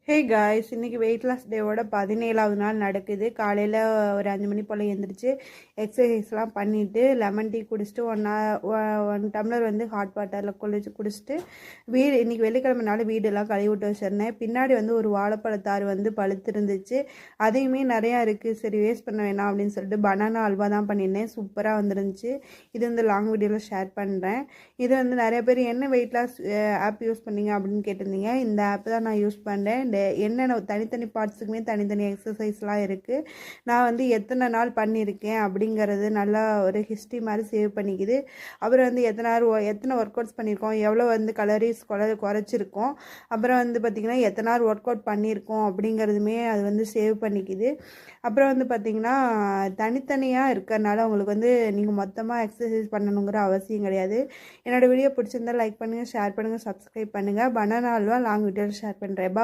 Hey guys, இன்னைக்கு weight loss டேவோட 17வது நாள் நடக்குது. காலையில் ஒரு 5 மணி போல் எழுந்திரிச்சு எக்ஸசைஸ்லாம் பண்ணிவிட்டு லெமன் டீ குடிச்சிட்டு ஒன் டம்ளர் வந்து ஹாட் வாட்டரில் குடிச்சிட்டு இன்றைக்கி வெள்ளிக்கிழமைனால வீடெல்லாம் கழுவி விட்டு வச்சிருந்தேன். பின்னாடி வந்து ஒரு வாழைப்பழத்தாறு வந்து பழுத்திருந்துச்சு. அதையுமே நிறையா இருக்குது, சரி வேஸ்ட் பண்ண வேணாம் அப்படின்னு சொல்லிட்டு பனானா அல்வா தான் பண்ணியிருந்தேன். சூப்பராக வந்துருந்துச்சு. இது வந்து லாங் வீடியோவில் ஷேர் பண்ணுறேன். இது வந்து நிறைய பேர் என்ன வெயிட் லாஸ் ஆப் யூஸ் பண்ணீங்க அப்படின்னு கேட்டிருந்தீங்க. இந்த ஆப் தான் நான் யூஸ் பண்ணுறேன். என்னென்ன தனித்தனி பார்ட்ஸுக்குமே தனித்தனி எக்ஸசைஸ்லாம் இருக்குது. நான் வந்து எத்தனை நாள் பண்ணியிருக்கேன் அப்படிங்கிறது நல்லா ஒரு ஹிஸ்ட்ரி மாதிரி சேவ் பண்ணிக்குது. அப்புறம் வந்து எத்தனை ஒர்க் அவுட்ஸ் பண்ணியிருக்கோம், எவ்வளோ வந்து கலரிஸ் குறைச்சிருக்கோம், அப்புறம் வந்து பார்த்திங்கன்னா எத்தனை நாள் ஒர்க் அவுட் பண்ணியிருக்கோம் அப்படிங்கிறதுமே அது வந்து சேவ் பண்ணிக்குது. அப்புறம் வந்து பார்த்திங்கன்னா தனித்தனியாக இருக்கிறனால உங்களுக்கு வந்து நீங்கள் மொத்தமாக எக்ஸசைஸ் பண்ணணுங்கிற அவசியம் கிடையாது. என்னோடய வீடியோ பிடிச்சிருந்தால் லைக் பண்ணுங்கள், ஷேர் பண்ணுங்கள், சப்ஸ்கிரைப் பண்ணுங்கள். பனானா அல்வா லாங் வீடியோவில் ஷேர் பண்ணுறேன்.